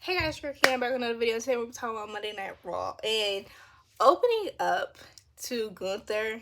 Hey guys, we're back with another video. Today we're talking about Monday Night Raw. And opening up to Gunther,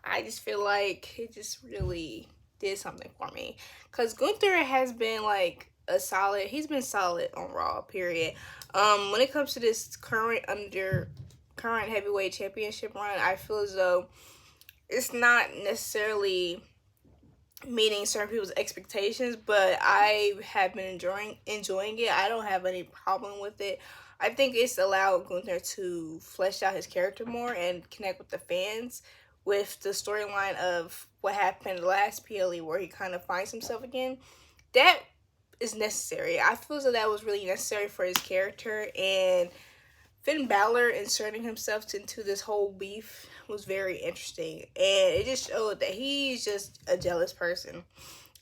I just feel like it just really did something for me. Because Gunther has been like he's been solid on Raw, period. When it comes to this current heavyweight championship run, I feel as though it's not necessarily meeting certain people's expectations, but I have been enjoying it. I don't have any problem with it. I think it's allowed Gunther to flesh out his character more and connect with the fans with the storyline of what happened last PLE where he kind of finds himself again. That is necessary. I feel as though that was really necessary for his character, and Finn Balor inserting himself into this whole beef was very interesting, and it just showed that he's just a jealous person,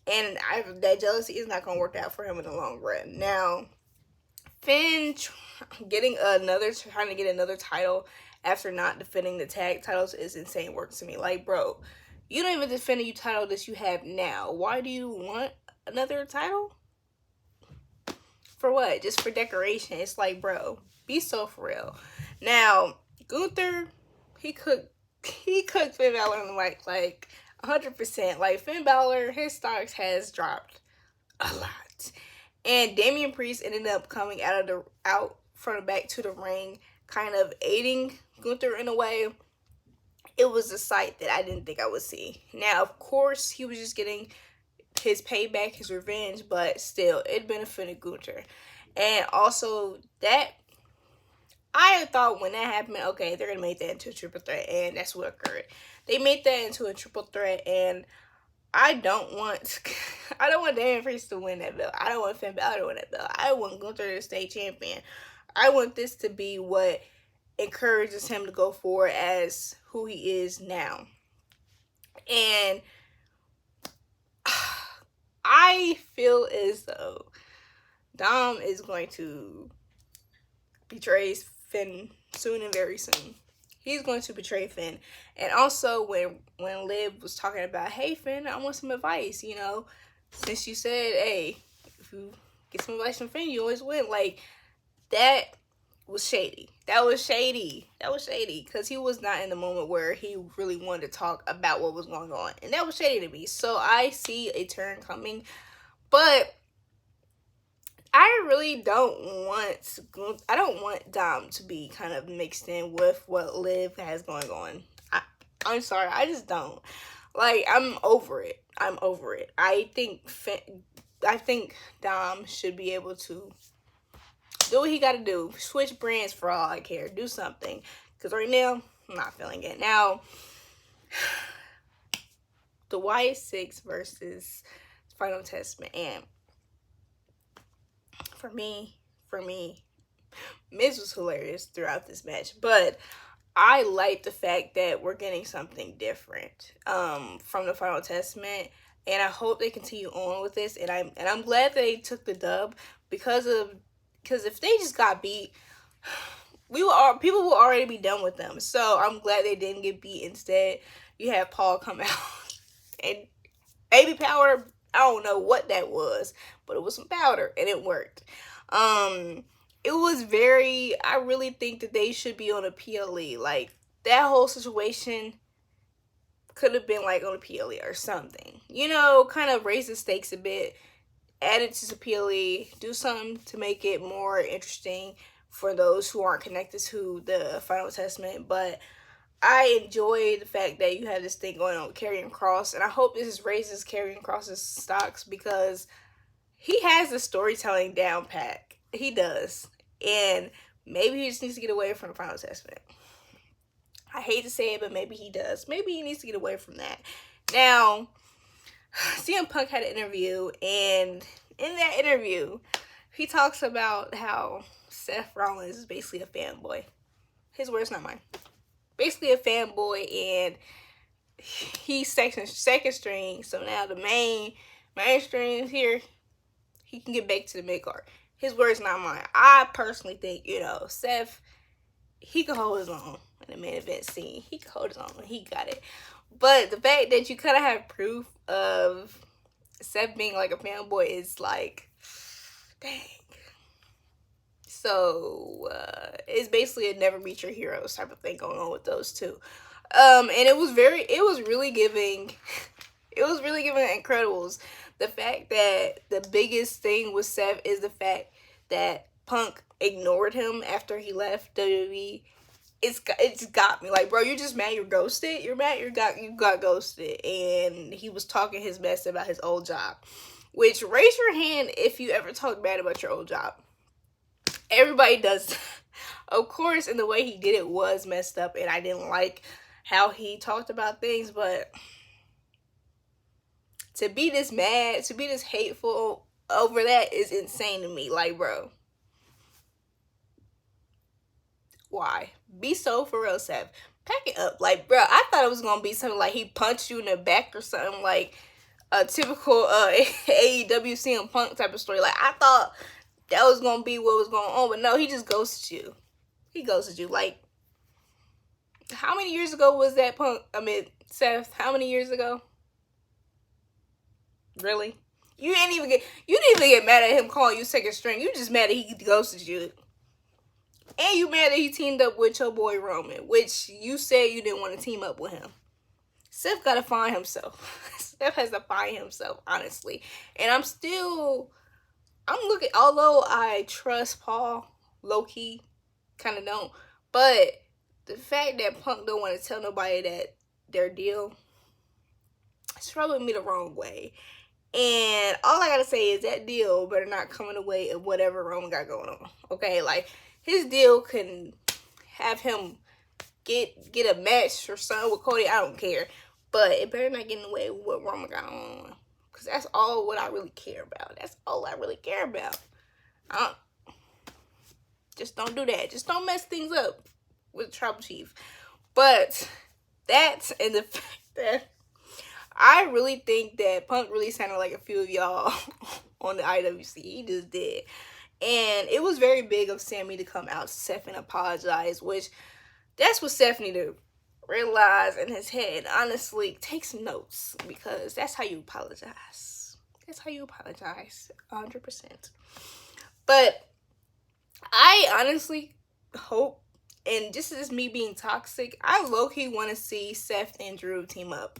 and that jealousy is not going to work out for him in the long run. Now, Finn trying to get another title after not defending the tag titles is insane work to me. Like, bro, you don't even defend the title that you have now. Why do you want another title? For what? Just for decoration? It's like, bro, be so for real. Now, Gunther, he cooked Finn Balor on the mic like 100%. Like, Finn Balor, his stocks has dropped a lot. And Damian Priest ended up coming out from the back to the ring, kind of aiding Gunther in a way. It was a sight that I didn't think I would see. Now, of course, he was just getting his payback, his revenge, but still, it benefited Gunther. And also, that I thought when that happened, okay, they're gonna make that into a triple threat, and that's what occurred. They made that into a triple threat, and I don't want Damian Priest to win that belt. I don't want Finn Balor to win that belt. I want Gunther to stay champion. I want this to be what encourages him to go forward as who he is now. And I feel as though Dom is going to betray Finn soon and very soon. He's going to betray Finn. And also, when Liv was talking about, hey, Finn, I want some advice, you know, since you said, hey, if you get some advice from Finn, you always win. Like, that was shady. That was shady. Because he was not in the moment where he really wanted to talk about what was going on. And that was shady to me. So I see a turn coming. But I really don't want Dom to be kind of mixed in with what Liv has going on. I'm sorry, I just don't. Like, I'm over it. I think Dom should be able to do what he got to do. Switch brands for all I care. Do something. Because right now, I'm not feeling it. Now, the Wyatt 6 versus Final Testament. And for me, Miz was hilarious throughout this match. But I like the fact that we're getting something different from the Final Testament. And I hope they continue on with this. And I'm glad they took the dub because if they just got beat, people will already be done with them. So I'm glad they didn't get beat. Instead, you have Paul come out and baby powder. I don't know what that was, but it was some powder and it worked. It was I really think that they should be on a PLE. Like, that whole situation could have been like on a PLE or something. You know, kind of raise the stakes a bit. Add it to the PLE. Do something to make it more interesting for those who aren't connected to the Final Testament. But I enjoy the fact that you have this thing going on with Karrion Kross, and I hope this raises Karrion Kross's stocks because he has the storytelling down pat. He does. And maybe he just needs to get away from the Final Testament. I hate to say it, but maybe he does. Maybe he needs to get away from that. Now, CM Punk had an interview, and in that interview, he talks about how Seth Rollins is basically a fanboy. His words, not mine. Basically a fanboy, and he's second string. So now the main string here, he can get back to the mid card. His words, not mine. I personally think, you know, Seth, he can hold his own in the main event scene. He can hold his own. He got it. But the fact that you kind of have proof of Seth being like a fanboy is like, dang. So it's basically a never meet your heroes type of thing going on with those two. And it was really giving Incredibles. The fact that the biggest thing with Seth is the fact that Punk ignored him after he left WWE. It's got me. Like, bro, you're just mad you're ghosted. You're mad you got ghosted. And he was talking his mess about his old job. Which, raise your hand if you ever talk bad about your old job. Everybody does. Of course, and the way he did it was messed up. And I didn't like how he talked about things. But to be this mad, to be this hateful over that is insane to me. Like, bro. Why? Be so for real, Seth. Pack it up. Like, bro, I thought it was going to be something like he punched you in the back or something like a typical AEW CM Punk type of story. Like, I thought that was going to be what was going on. But no, he just ghosted you. He ghosted you. Like, how many years ago was that Punk? I mean, Seth, how many years ago? Really? You didn't even get mad at him calling you second string. You just mad that he ghosted you. And you mad that he teamed up with your boy Roman, which you said you didn't want to team up with him. Seth got to find himself. Seth has to find himself, honestly. And I'm looking, although I trust Paul, low-key, kind of don't. But the fact that Punk don't want to tell nobody that their deal, it's rubbing me the wrong way. And all I got to say is that deal better not come in the way of whatever Roman got going on. Okay, like, his deal can have him get a match or something with Cody. I don't care. But it better not get in the way of what Roman got on. Because that's all what I really care about. That's all I really care about. Just don't do that. Just don't mess things up with the Tribal Chief. But that and the fact that I really think that Punk really sounded like a few of y'all on the IWC. He just did. And it was very big of Sami to come out to Seth and apologize, which that's what Seth need to realize in his head. Honestly, take some notes because that's how you apologize. That's how you apologize, 100%. But I honestly hope, and this is me being toxic, I low-key want to see Seth and Drew team up.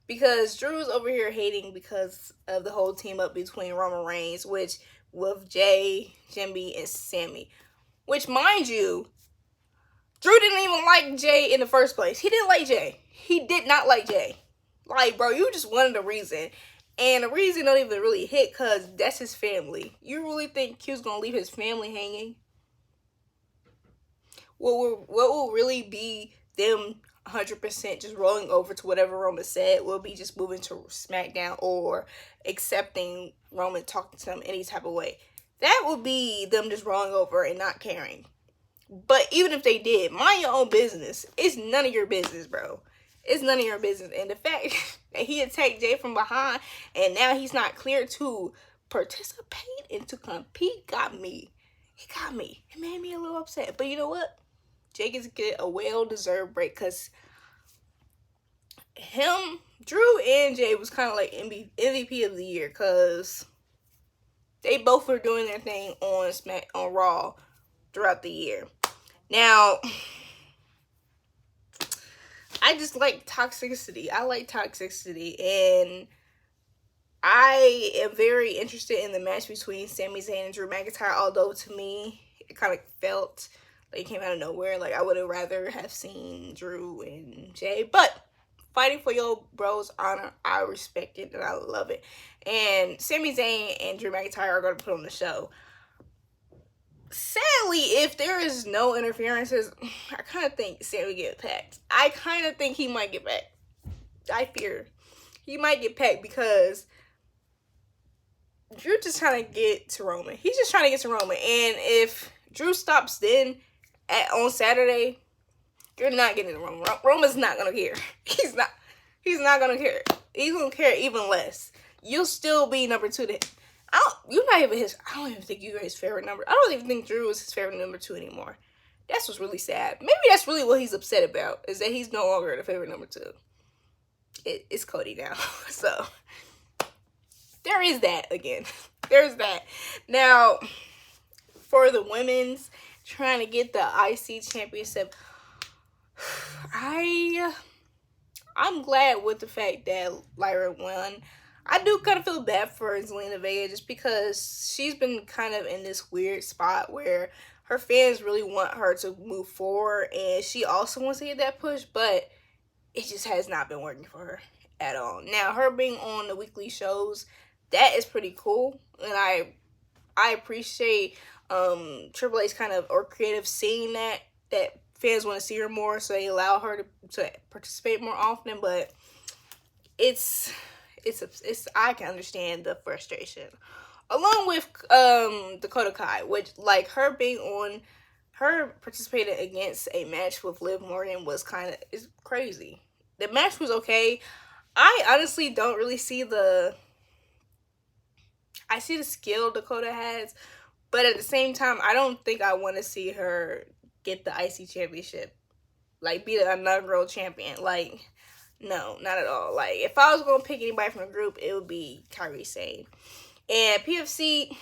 Because Drew's over here hating because of the whole team up between Roman Reigns, which with Jay, Jimmy, and Sami. Which, mind you, Drew didn't even like Jay in the first place. He didn't like Jay. He did not like Jay. Like, bro, you just wanted a reason. And the reason don't even really hit because that's his family. You really think Q's going to leave his family hanging? What will really be them 100% just rolling over to whatever Roman said will be just moving to SmackDown or accepting Roman talking to them any type of way. That would be them just rolling over and not caring. But even if they did, mind your own business. It's none of your business, bro. It's none of your business. And the fact that he attacked Jay from behind and now he's not clear to participate and to compete got me. It got me. It made me a little upset. But you know what? Jay gets to get a well-deserved break because Drew and Jay was kind of like MVP of the year because they both were doing their thing on Raw throughout the year. Now, I just like toxicity. I like toxicity, and I am very interested in the match between Sami Zayn and Drew McIntyre, although to me, it kind of felt like it came out of nowhere. Like, I would have rather have seen Drew and Jay, but fighting for your bro's honor, I respect it and I love it. And Sami Zayn and Drew McIntyre are going to put on the show. Sadly, if there is no interferences, I kind of think Sami get packed. I kind of think he might get packed. I fear he might get packed because Drew just trying to get to Roman. He's just trying to get to Roman. And if Drew stops then on Saturday, you're not getting to Roman. Roman's not going to care. He's not going to care. He's going to care even less. You'll still be number 2 to him. I don't even think you're his favorite number. I don't even think Drew is his favorite number 2 anymore. That's what's really sad. Maybe that's really what he's upset about, is that he's no longer the favorite number 2. It's Cody now. So, there is that again. There's that. Now, for the women's trying to get the IC championship, I'm glad with the fact that Lyra won. I do kind of feel bad for Zelina Vega just because she's been kind of in this weird spot where her fans really want her to move forward, and she also wants to get that push, but it just has not been working for her at all. Now, her being on the weekly shows, that is pretty cool, and I appreciate Triple H kind of, or creative, seeing that fans want to see her more, so they allow her to participate more often. But it's I can understand the frustration, along with Dakota Kai, which, like, her participating against a match with Liv Morgan was kind of, is crazy. The match was okay. I honestly don't really see I see the skill Dakota has, but at the same time, I don't think I want to see her get the IC championship, like, be the inaugural champion. Like, no, not at all. Like, if I was going to pick anybody from the group, it would be Kairi Sane. And PFC,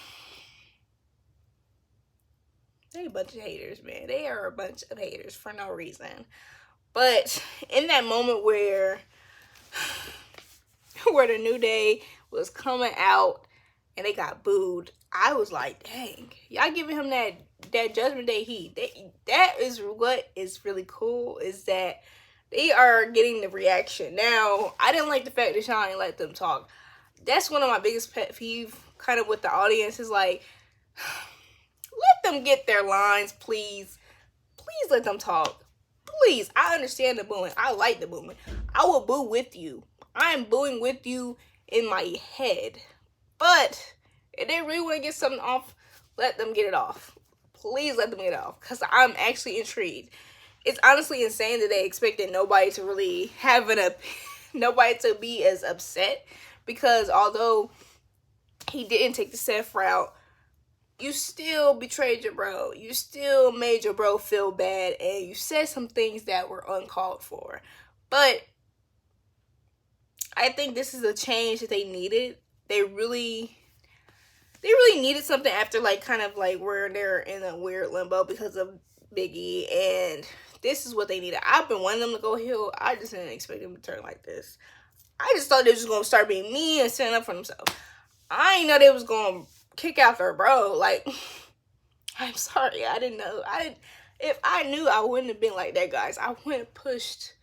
they a bunch of haters, man. They are a bunch of haters for no reason. But in that moment where the New Day was coming out and they got booed, I was like, dang, y'all giving him that Judgment Day heat. That is what is really cool, is that they are getting the reaction. Now, I didn't like the fact that Sean didn't let them talk. That's one of my biggest pet peeve, kind of, with the audience, is like, let them get their lines, please. Please let them talk. Please. I understand the booing. I like the booing. I will boo with you. I am booing with you in my head. But if they really want to get something off, let them get it off. Please let them get it off, because I'm actually intrigued. It's honestly insane that they expected nobody to really have nobody to be as upset, because although he didn't take the Seth route, you still betrayed your bro. You still made your bro feel bad, and you said some things that were uncalled for. But I think this is a change that they needed. They really needed something after, like, kind of like where they're in a weird limbo because of Biggie, and this is what they needed. I've been wanting them to go heel. I just didn't expect them to turn like this. I just thought they was just gonna start being mean and standing up for themselves. I didn't know they was gonna kick out their bro. Like, I'm sorry, I didn't know. If I knew, I wouldn't have been like that, guys. I wouldn't have pushed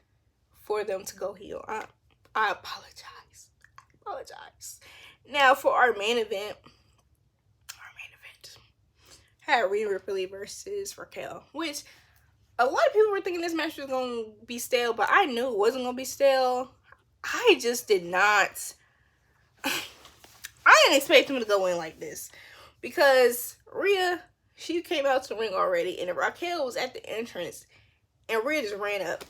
for them to go heel. I apologize. Now, for our main event had Rhea Ripley versus Raquel, which a lot of people were thinking this match was going to be stale, but I knew it wasn't going to be stale. I just did not. I didn't expect them to go in like this, because Rhea, she came out to the ring already, and Raquel was at the entrance, and Rhea just ran up.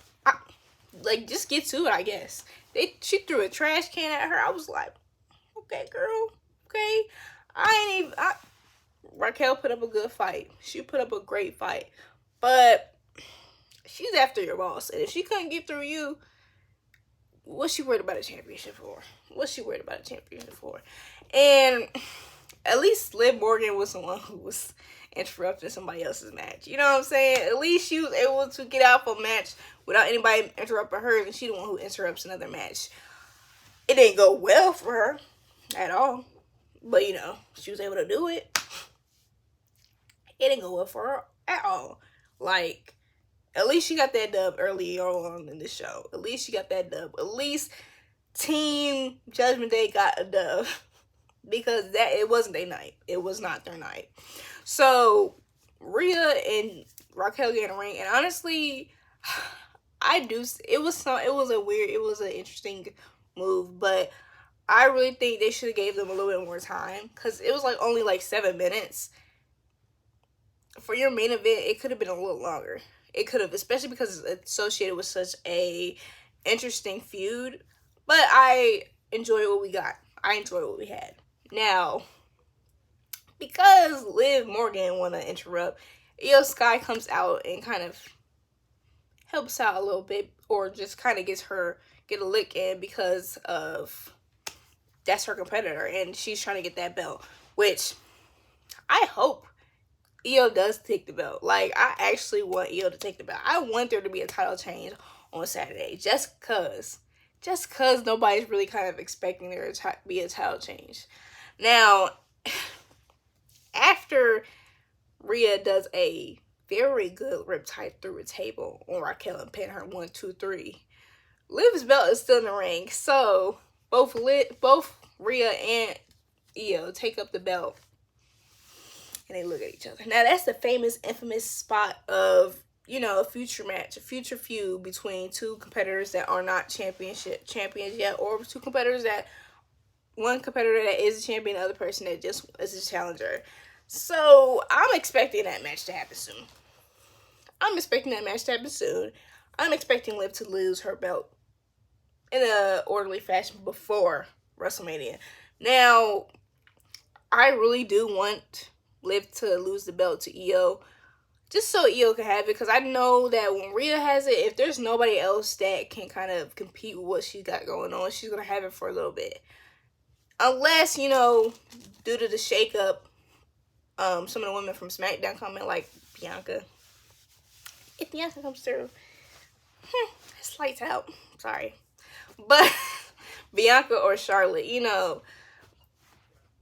Like, just get to it, I guess. She threw a trash can at her. I was like, okay, girl, okay. Raquel put up a good fight. She put up a great fight. But she's after your boss. And if she couldn't get through you, what's she worried about a championship for? And at least Liv Morgan was the one who was interrupting somebody else's match. You know what I'm saying? At least she was able to get out of a match without anybody interrupting her, and she the one who interrupts another match. It didn't go well for her at all. But, you know, she was able to do it. It didn't go well for her at all. Like, at least she got that dub early on in the show. At least she got that dub. At least Team Judgment Day got a dub. Because it wasn't their night. It was not their night. So, Rhea and Raquel get in the ring. And honestly, it was an interesting move. But I really think they should have gave them a little bit more time, because it was like only like 7 minutes. For your main event, it could have been a little longer. It could have, especially because it's associated with such a interesting feud. But I enjoyed what we got. I enjoyed what we had. Now, because Liv Morgan want to interrupt, Io Sky comes out and kind of helps out a little bit, or just kind of get a lick in, because of that's her competitor and she's trying to get that belt, which I hope Io does take the belt. Like, I actually want Io to take the belt. I want there to be a title change on Saturday, just cause nobody's really kind of expecting there to be a title change. Now, after Rhea does a very good riptide through a table on Raquel and pin her 1, 2, 3, Liv's belt is still in the ring. So both Rhea and Io take up the belt and they look at each other. Now that's the famous, infamous spot of, you know, a future match, a future feud between two competitors that are not champions yet, or two competitors that, one competitor that is a champion, the other person that just is a challenger. So I'm expecting that match to happen soon. I'm expecting Liv to lose her belt in a orderly fashion before WrestleMania. Now, I really do want Liv to lose the belt to Io, just so Io can have it, because I know that when Rhea has it, if there's nobody else that can kind of compete with what she got going on, she's going to have it for a little bit. Unless, you know, due to the shakeup, some of the women from SmackDown come in, like Bianca. If Bianca comes through, it's lights out. Sorry. But Bianca or Charlotte, you know.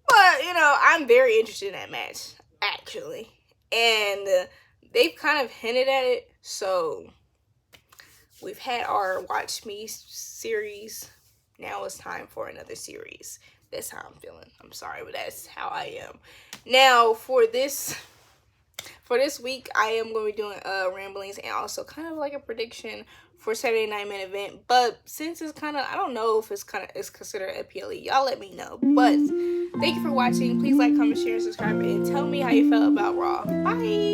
But, you know, I'm very interested in that match, actually. And they've kind of hinted at it. So we've had our Watch Me series. Now it's time for another series. That's how I'm feeling. I'm sorry, but that's how I am. Now, for this week, I am going to be doing ramblings and also kind of like a prediction for Saturday Night Main Event. But since it's kind of, I don't know if it's considered a PLE. Y'all let me know. But thank you for watching. Please like, comment, share, and subscribe, and tell me how you felt about Raw. Bye.